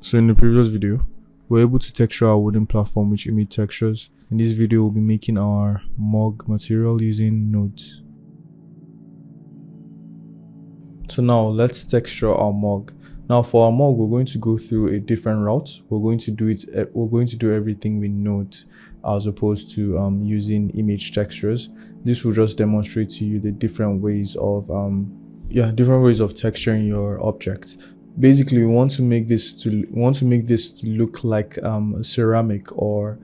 So in the previous video, we're able to texture our wooden platform which emit textures. In this video, we'll be making our mug material using nodes. So now let's texture our mug. Now for our mug, we're going to go through a different route. We're going to do everything with nodes as opposed to using image textures. This will just demonstrate to you the different ways of texturing your objects. Basically, we want to make this to look like a ceramic, or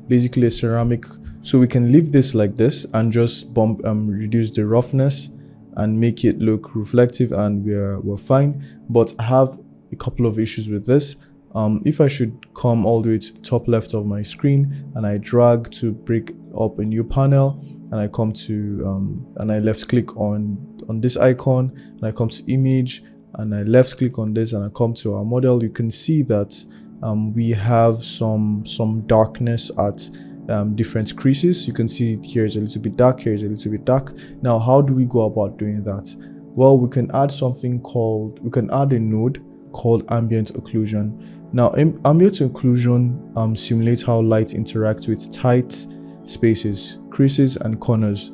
basically a ceramic. So we can leave this like this and just reduce the roughness and make it look reflective, and we're fine. But I have a couple of issues with this. If I should come all the way to the top left of my screen and I drag to break up a new panel, and I come to and I left click on this icon, and I come to image, and I left click on this, and I come to our model, you can see that we have some darkness at different creases. You can see here is a little bit dark, here is a little bit dark. Now, how do we go about doing that? Well, we can add a node called ambient occlusion. Now, ambient occlusion simulates how light interacts with tight spaces, creases, and corners.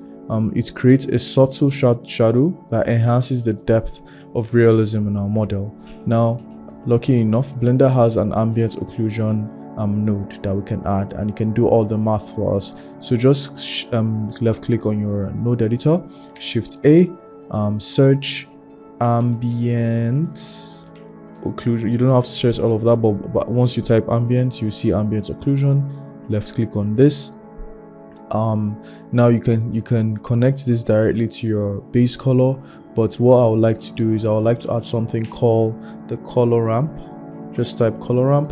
It creates a subtle shadow that enhances the depth of realism in our model. Now, lucky enough, Blender has an ambient occlusion node that we can add, and it can do all the math for us. So just left click on your node editor, Shift A, search ambient occlusion. You don't have to search all of that, but once you type ambient, you see ambient occlusion. Left click on this. Now you can connect this directly to your base color, but what I would like to do is I would like to add something called the color ramp. Just type color ramp.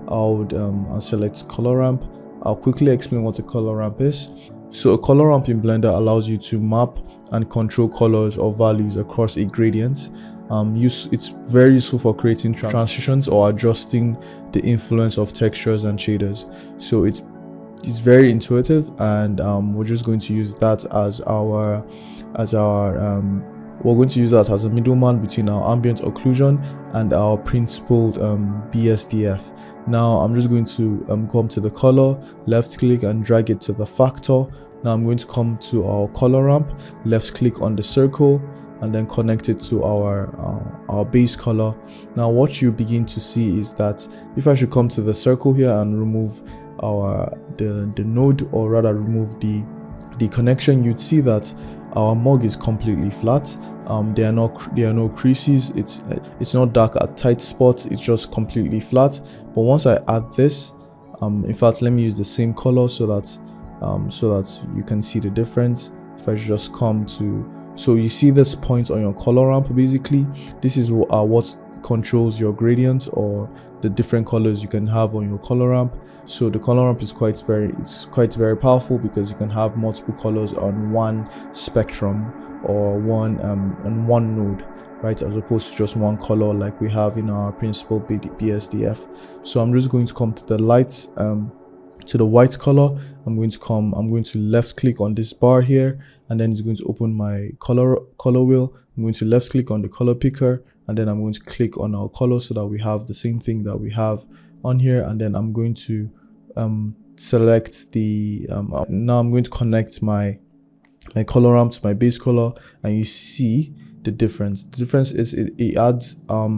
I'll select color ramp. I'll quickly explain what a color ramp is. So a color ramp in Blender allows you to map and control colors or values across a gradient. It's very useful for creating transitions or adjusting the influence of textures and shaders. So it's very intuitive, and we're just going to use that as we're going to use that as a middleman between our ambient occlusion and our principled BSDF. Now I'm just going to come to the color, left click and drag it to the factor. Now I'm going to come to our color ramp, left click on the circle, and then connect it to our base color. Now what you begin to see is that if I should come to the circle here and remove the node, or rather remove the connection, you'd see that our mug is completely flat. There are no creases. It's not dark at tight spots. It's just completely flat. But once I add this, in fact, let me use the same color so that you can see the difference. If I just come to, so you see this point on your color ramp, basically this is what controls your gradient, or the different colors you can have on your color ramp. So the color ramp is quite very powerful, because you can have multiple colors on one spectrum or on one node, right, as opposed to just one color like we have in our principal BSDF. So I'm just going to come to the lights, to the white color. I'm going to left click on this bar here, and then it's going to open my color wheel. I'm going to left click on the color picker, and then I'm going to click on our color so that we have the same thing that we have on here. And then I'm going to select the now I'm going to connect my color ramp to my base color, and you see the difference. The difference is it adds a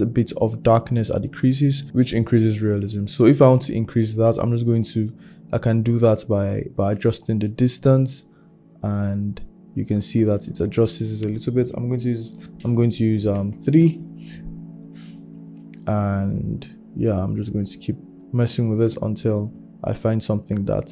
bit of darkness at the creases, which increases realism. So if I want to increase that, I can do that by adjusting the distance, and you can see that it adjusts this a little bit. I'm going to use 3, and yeah, I'm just going to keep messing with it until I find something that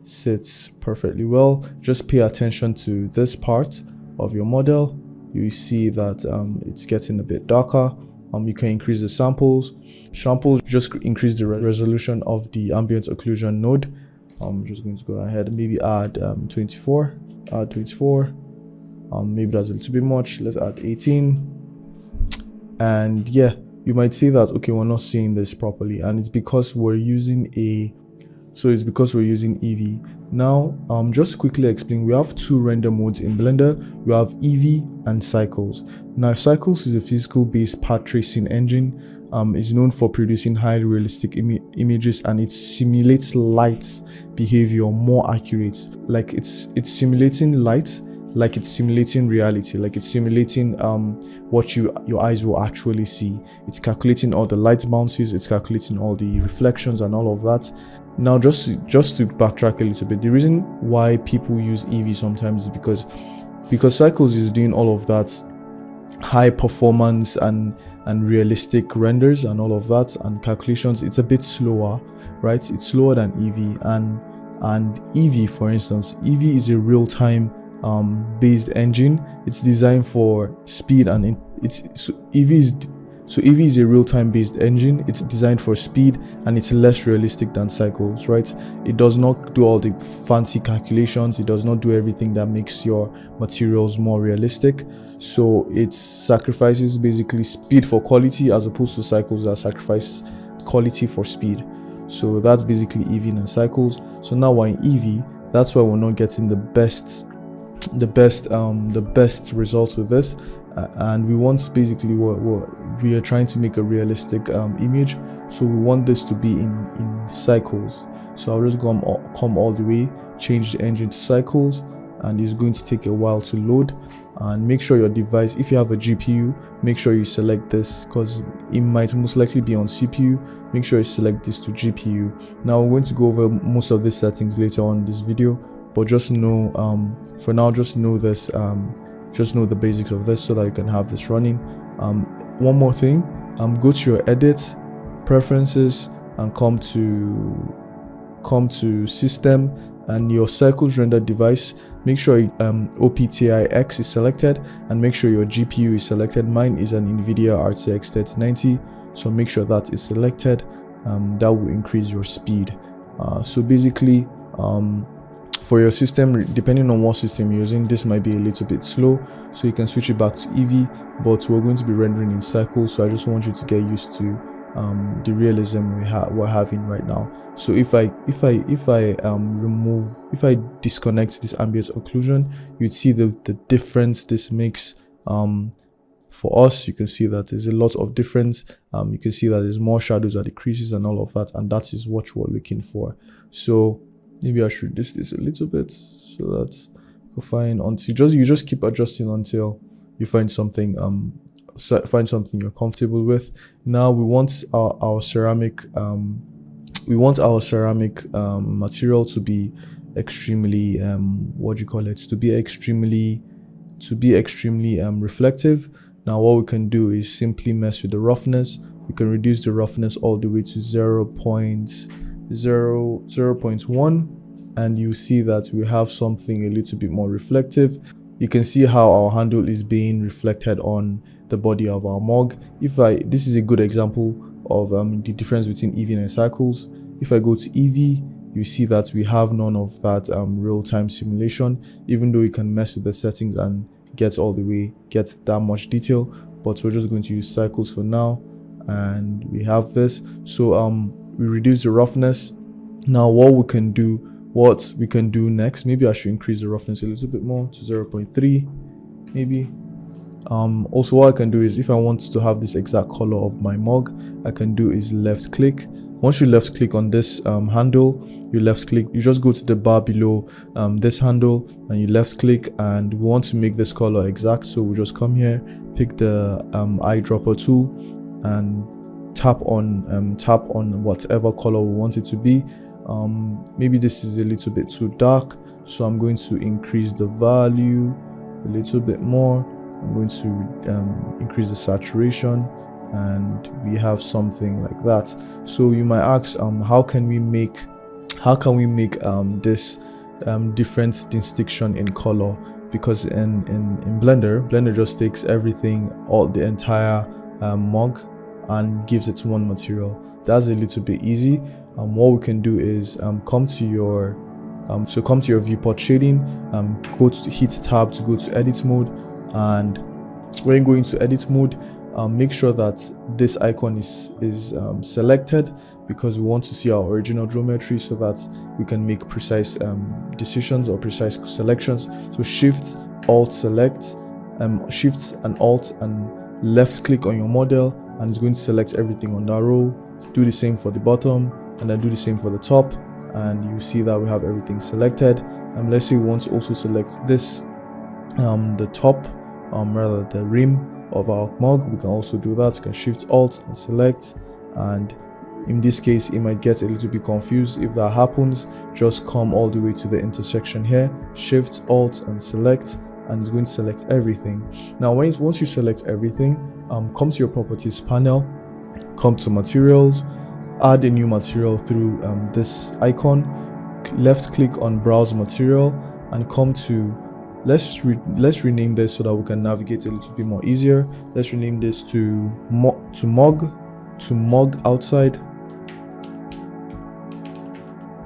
sits perfectly well. Just pay attention to this part of your model. You see that it's getting a bit darker. You can increase the samples. Just increase the resolution of the ambient occlusion node. I'm just going to go ahead and maybe add 24. Add 24. Maybe that's a little bit much. Let's add 18. And yeah, you might say that, okay, we're not seeing this properly, and it's because we're using Eevee. Now, just quickly explain, we have two render modes in Blender. We have Eevee and Cycles. Now, Cycles is a physical based path tracing engine is known for producing highly realistic images, and it simulates light behavior more accurate. Like it's simulating light, like it's simulating reality, like it's simulating what your eyes will actually see. It's calculating all the light bounces, it's calculating all the reflections and all of that. Now just to backtrack a little bit, the reason why people use Eevee sometimes is because Cycles is doing all of that high performance and realistic renders and all of that and calculations. It's a bit slower, right? It's slower than Eevee, and Eevee, for instance, Eevee is a real-time based engine. It's designed for speed, and Eevee is a real-time based engine. It's designed for speed, and it's less realistic than Cycles, right? It does not do all the fancy calculations. It does not do everything that makes your materials more realistic. So it sacrifices basically speed for quality, as opposed to Cycles that sacrifice quality for speed. So that's basically Eevee and Cycles. So now we're in Eevee. That's why we're not getting the best results with this. And we want basically what we are trying to make a realistic image, so we want this to be in Cycles. So I'll just come all the way, change the engine to Cycles, and it's going to take a while to load. And make sure your device, if you have a GPU, make sure you select this, because it might most likely be on CPU. Make sure you select this to GPU. Now we're going to go over most of these settings later on in this video, but just know for now, just know this, just know the basics of this so that you can have this running. One more thing, go to your edit, preferences, and come to system, and your Cycles render device. Make sure OPTIX is selected, and make sure your GPU is selected. Mine is an NVIDIA RTX 3090, so make sure that is selected. That will increase your speed. So basically, for your system, depending on what system you're using, this might be a little bit slow, so you can switch it back to Eevee, but we're going to be rendering in Cycles, so I just want you to get used to the realism we're having right now. So if I disconnect this ambient occlusion, you'd see the difference this makes. For us, you can see that there's a lot of difference. You can see that there's more shadows at the creases and all of that, and that is what we're looking for. So maybe I should reduce this a little bit so that you find until you just keep adjusting until you find something you're comfortable with. Now we want our ceramic material to be extremely extremely reflective. Now what we can do is simply mess with the roughness. We can reduce the roughness all the way to 0.1, and you see that we have something a little bit more reflective. You can see how our handle is being reflected on the body of our mug. This is a good example of the difference between Eevee and Cycles. If I go to Eevee, you see that we have none of that real-time simulation, even though you can mess with the settings and get that much detail. But we're just going to use Cycles for now, and we have this. So we reduce the roughness. Now what we can do next, maybe I should increase the roughness a little bit more to 0.3 maybe. Also what I can do is, if I want to have this exact color of my mug, I can do is left click. Once you left click on this handle, you just go to the bar below this handle, and you left click, and we want to make this color exact. So we'll just come here, pick the eyedropper tool, and tap on whatever color we want it to be. Maybe this is a little bit too dark, so I'm going to increase the value a little bit more. I'm going to increase the saturation, and we have something like that. So you might ask, how can we make this different distinction in color? Because in Blender just takes everything, the entire mug, and gives it to one material. That's a little bit easy. What we can do is come to your viewport shading, hit tab to go to edit mode, and when you go into edit mode, make sure that this icon is selected, because we want to see our original geometry so that we can make precise decisions or precise selections. So Shift and Alt and left click on your model, and it's going to select everything on that row. Do the same for the bottom, and then do the same for the top, and you see that we have everything selected. Let's say we want to also select this, the top, rather the rim of our mug. We can also do that. You can Shift Alt and select, and in this case it might get a little bit confused. If that happens, just come all the way to the intersection here, Shift Alt and select, and it's going to select everything. Now once you select everything, come to your properties panel, come to materials, add a new material through this icon, left click on browse material, and come to let's rename this so that we can navigate a little bit more easier. Let's rename this to mug outside,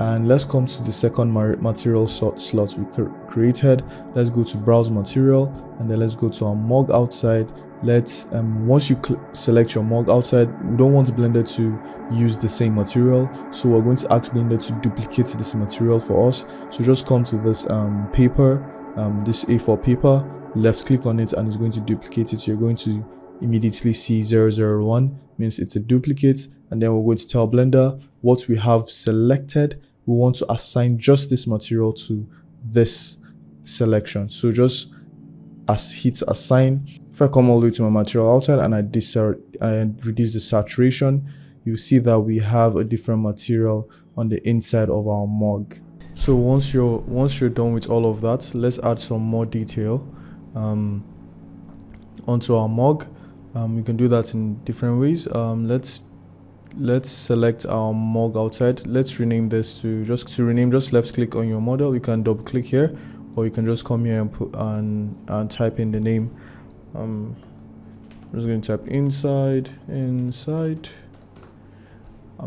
and let's come to the second material slot we created. Let's go to browse material, and then let's go to our mug outside. Let's once you select your mug outside, we don't want Blender to use the same material, so we're going to ask Blender to duplicate this material for us. So just come to this paper, this A4 paper, left click on it, and it's going to duplicate it. So you're going to immediately see 001 means it's a duplicate, and then we're going to tell Blender what we have selected. We want to assign just this material to this selection, so just hit assign. If I come all the way to my material outside and I reduce the saturation, you see that we have a different material on the inside of our mug. So once you're done with all of that, let's add some more detail onto our mug. We can do that in different ways. Let's select our mug outside. Let's rename this to just left click on your model. You can double click here, or you can just come here and put and type in the name. I'm just going to type inside. I'm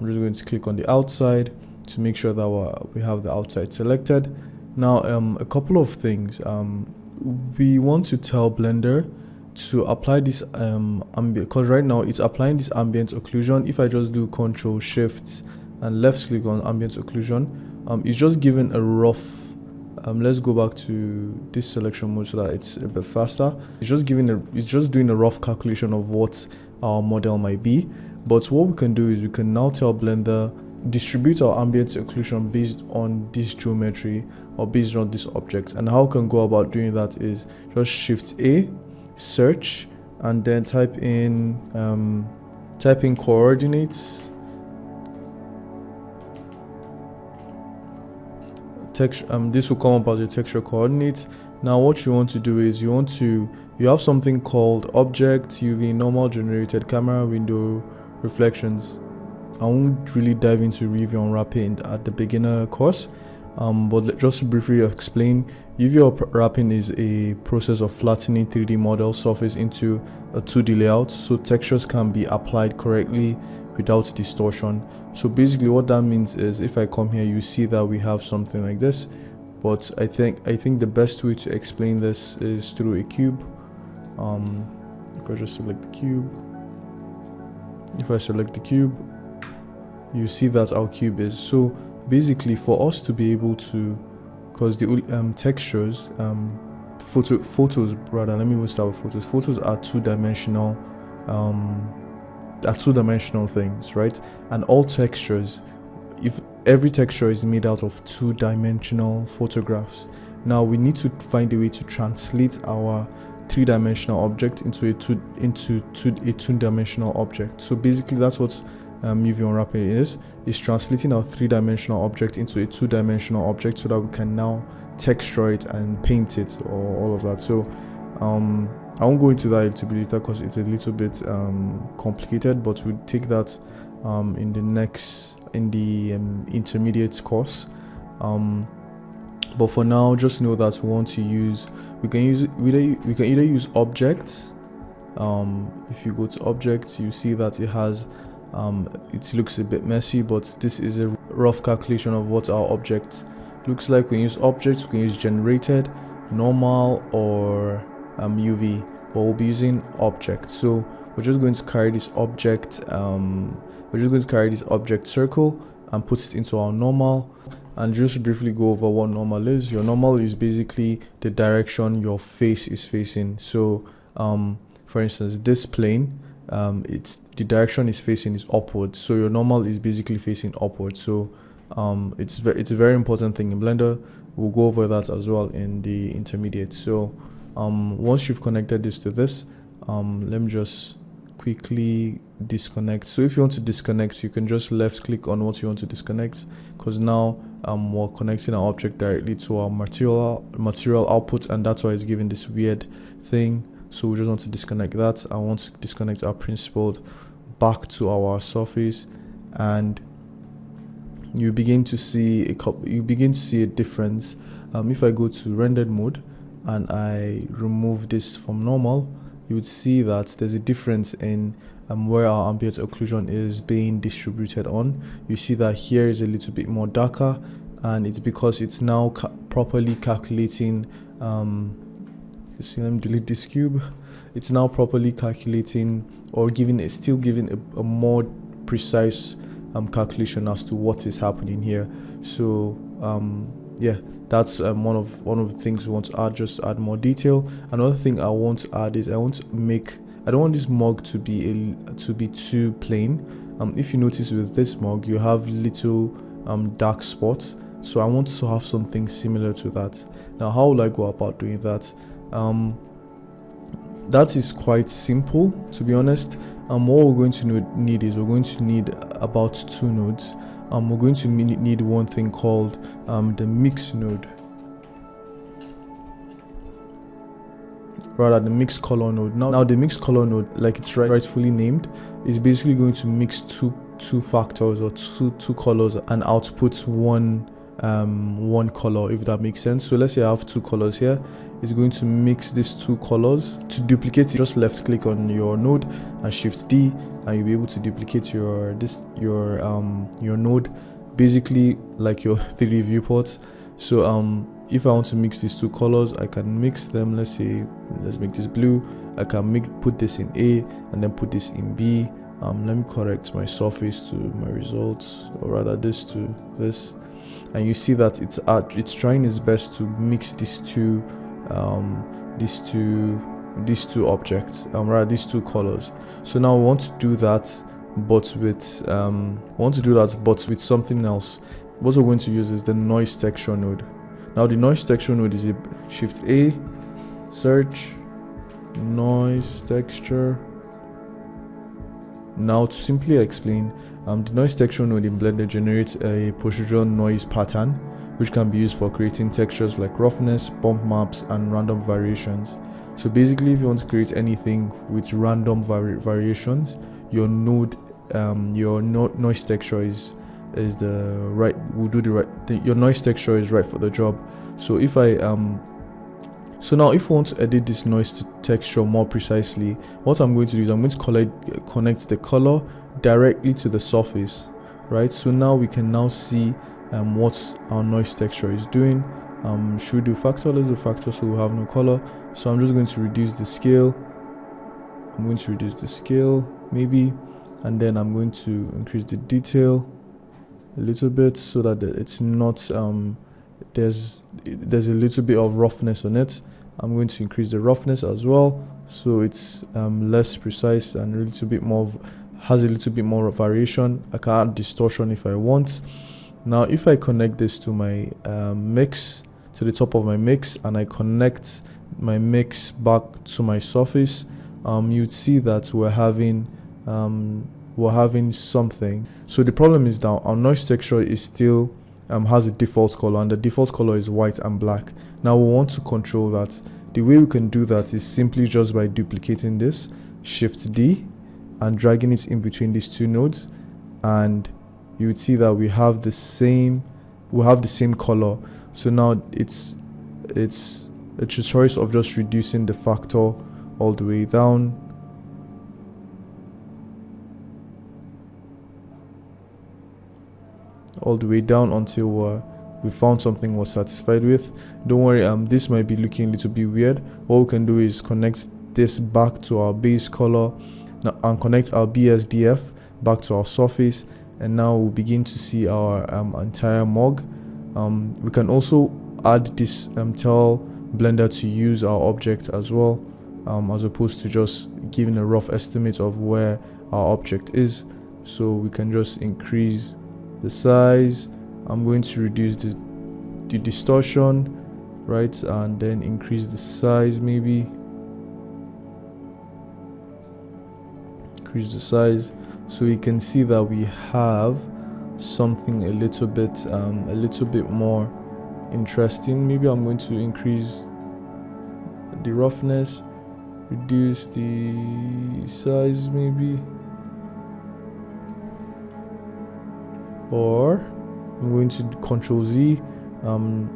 just going to click on the outside to make sure that we have the outside selected. Now a couple of things. We want to tell Blender to apply this because right now it's applying this ambient occlusion. If I just do Control Shift and left click on ambient occlusion, it's just giving a rough let's go back to this selection mode so that it's a bit faster. It's just doing a rough calculation of what our model might be. But what we can do is we can now tell Blender distribute our ambient occlusion based on this geometry or based on this object. And how we can go about doing that is just Shift A, search, and then type in coordinates. This will come up as your texture coordinates. Now what you want to do is you have something called object, UV, normal, generated, camera, window, reflections. I won't really dive into UV unwrapping at the beginner course, but just to briefly explain, UV unwrapping is a process of flattening 3D model surface into a 2D layout so textures can be applied correctly without distortion. So basically what that means is if I come here, you see that we have something like this, but I think the best way to explain this is through a cube. If I just select the cube, you see that our cube is. So basically for us to be able to, because the textures, photos rather, let me even start with photos. Photos are two-dimensional things, right? And all textures, if every texture is made out of two-dimensional photographs. Now we need to find a way to translate our three-dimensional object into a two-dimensional object. So basically that's what UV unwrapping is translating our three-dimensional object into a two-dimensional object so that we can now texture it and paint it or all of that. So I won't go into that a little bit later because it's a little bit complicated, but we'll take that in the intermediate course. But for now, just know that we can either use objects. If you go to objects, you see that it has it looks a bit messy, but this is a rough calculation of what our object looks like. We can use objects, we can use generated, normal, or UV, but we'll be using object. So we're just going to carry this object circle and put it into our normal. And just briefly go over what normal is. Your normal is basically the direction your face is facing. So for instance, this plane, it's the direction is facing is upward, so your normal is basically facing upward. So it's a very important thing in Blender. We'll go over that as well in the intermediate. So once you've connected this to this, let me just quickly disconnect. So if you want to disconnect, you can just left click on what you want to disconnect, because now we're connecting our object directly to our material output, and that's why it's giving this weird thing. So we just want to disconnect that. I want to disconnect our principled back to our surface, and you begin to see a difference. If I go to rendered mode and I remove this from normal, you would see that there's a difference in where our ambient occlusion is being distributed on. You see that here is a little bit more darker, and it's because it's now properly calculating let me delete this cube. It's now properly calculating, or still giving a more precise calculation as to what is happening here. So yeah, that's one of the things we want to add, just add more detail. Another thing I want to add is I don't want this mug to be too plain. If you notice with this mug, you have little dark spots, so I want to have something similar to that. Now, how will I go about doing that? That is quite simple, to be honest. What we're going to need is about 2 nodes. We're going to need one thing called the mix node, rather the mix color node. Now the mix color node, like it's rightfully named, is basically going to mix two factors or two colors and output one color, if that makes sense. So let's say I have 2 colors here. It's going to mix these 2 colors. To duplicate it, just left click on your node and shift D, and you'll be able to duplicate your node, basically like your 3D viewports. So if I want to mix these 2 colors, I can mix them. Let's make this blue. I can put this in A and then put this in B. Let me correct my surface to my results, or rather this to this, and you see that it's trying its best to mix these two objects, these 2 colors. So now we want to do that, but with something else. What we're going to use is the noise texture node. Now the noise texture node is shift A, search, noise texture. Now to simply explain, the noise texture node in Blender generates a procedural noise pattern, which can be used for creating textures like roughness, bump maps, and random variations. So basically, if you want to create anything with random variations, your noise texture your noise texture is right for the job. So if now if we want to edit this noise texture more precisely, what I'm going to do is I'm going to connect the color directly to the surface, right? So now we can now see what our noise texture is doing. Should we do factor? Let's do factor so we have no color. So I'm just going to reduce the scale. Maybe, and then I'm going to increase the detail a little bit so that it's not there's a little bit of roughness on it. I'm going to increase the roughness as well, so it's less precise and has a little bit more variation. I can add distortion if I want. Now if I connect this to my mix, to the top of my mix, and I connect my mix back to my surface, you'd see that we're having something. So the problem is that our noise texture is still has a default color, and the default color is white and black. Now we want to control that. The way we can do that is simply just by duplicating this, shift D, and dragging it in between these 2 nodes, and you would see that we have the same color. So now it's a choice of just reducing the factor all the way down, until we found something we're satisfied with. Don't worry, this might be looking a little bit weird. What we can do is connect this back to our base color now, and connect our BSDF back to our surface, and now we'll begin to see our entire mug. We can also add this tell Blender to use our object as well, as opposed to just giving a rough estimate of where our object is. So we can just increase the size. I'm going to reduce the distortion, right, and then increase the size, maybe increase the size, so you can see that we have something a little bit more interesting. Maybe I'm going to increase the roughness, reduce the size maybe, or I'm going to Control Z. I'm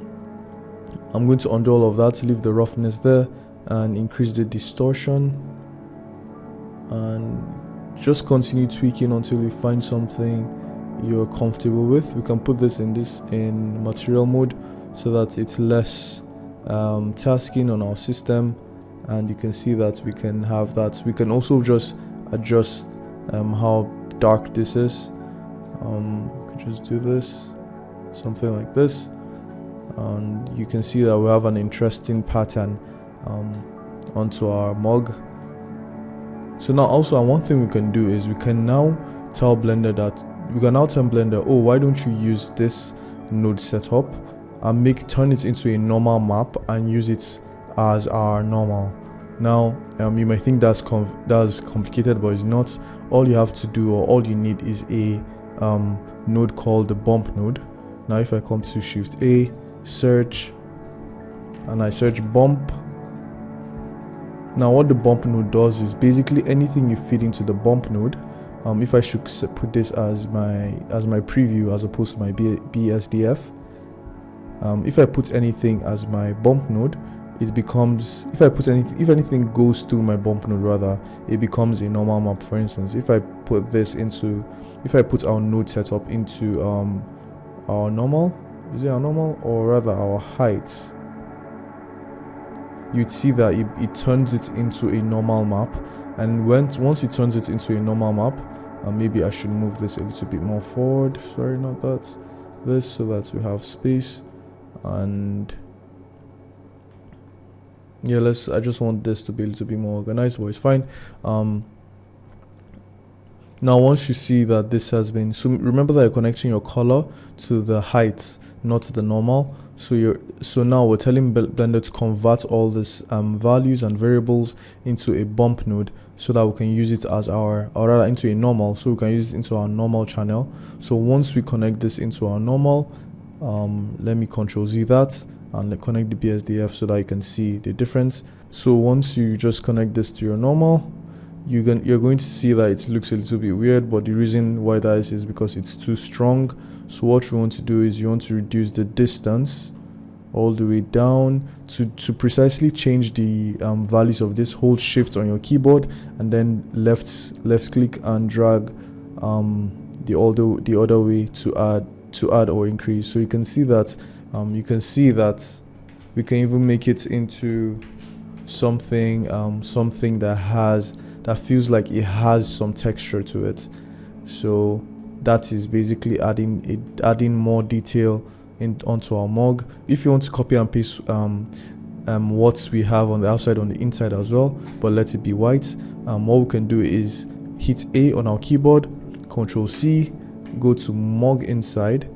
going to undo all of that, leave the roughness there, and increase the distortion, and just continue tweaking until you find something you're comfortable with. We can put this in material mode so that it's less tasking on our system, and you can see that we can have that. We can also just adjust how dark this is. We can just do this, something like this, and you can see that we have an interesting pattern onto our mug. So now also one thing we can do is we can now tell Blender, oh, why don't you use this node setup and turn it into a normal map and use it as our normal. Now you might think that's complicated, but it's not. All you have to do, or all you need, is a node called the bump node. Now if I come to Shift A, search, and I search bump. Now what the bump node does is basically anything you feed into the bump node. If I should put this as my preview as opposed to my BSDF, if I put anything as my bump node, it becomes, if anything goes through my bump node rather, it becomes a normal map. For instance, if I put our node setup into our normal, is it our normal, or rather our height, you'd see that it turns it into a normal map. And once it turns it into a normal map, maybe I should move this a little bit more forward, sorry, not that, this, so that we have space. And yeah, I just want this to be a little bit more organized, but it's fine. Now once you see that this has been, so remember that you're connecting your color to the height, not to the normal. So now we're telling Blender to convert all these values and variables into a bump node, so that we can use it as or rather into a normal, so we can use it into our normal channel. So once we connect this into our normal, let me Control Z that and connect the BSDF so that you can see the difference. So once you just connect this to your normal, you're going to see that it looks a little bit weird, but the reason why that is because it's too strong. So what you want to do is you want to reduce the distance all the way down to precisely change the values of this. Hold Shift on your keyboard and then left click and drag the other way to add or increase. So you can see that we can even make it into something that feels like it has some texture to it. So that is basically adding more detail onto our mug. If you want to copy and paste what we have on the outside on the inside as well, but let it be white, what we can do is hit A on our keyboard, Control C, go to mug inside,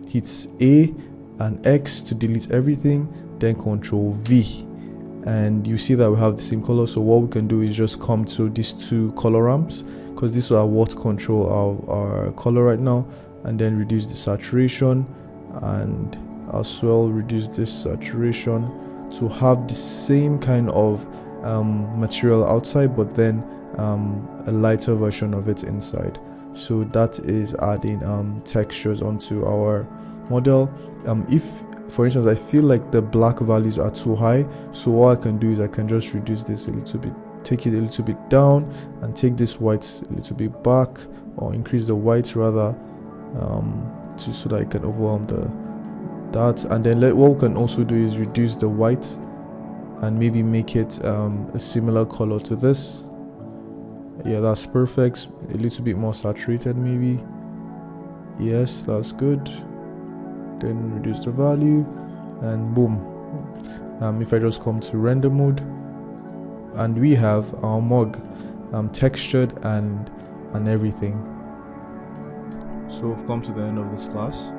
hit A and X to delete everything, then Control V, and you see that we have the same color. So what we can do is just come to these two color ramps, because these are what control our color right now, and then reduce the saturation, and as well reduce this saturation to have the same kind of material outside, but then a lighter version of it inside. So that is adding textures onto our model. If for instance I feel like the black values are too high, so what I can do is I can just reduce this a little bit, take it a little bit down, and take this white a little bit back, or increase the white rather, so that I can overwhelm that. And then what we can also do is reduce the white and maybe make it a similar color to this. Yeah, that's perfect. A little bit more saturated maybe. Yes, that's good. Then reduce the value, and boom. If I just come to render mode, and we have our mug textured and everything. So we've come to the end of this class.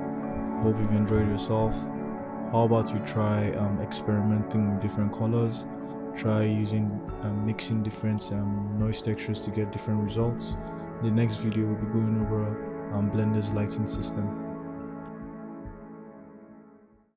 Hope you've enjoyed yourself. How about you try experimenting with different colors, try using mixing different noise textures to get different results. In the next video we'll be going over Blender's lighting system.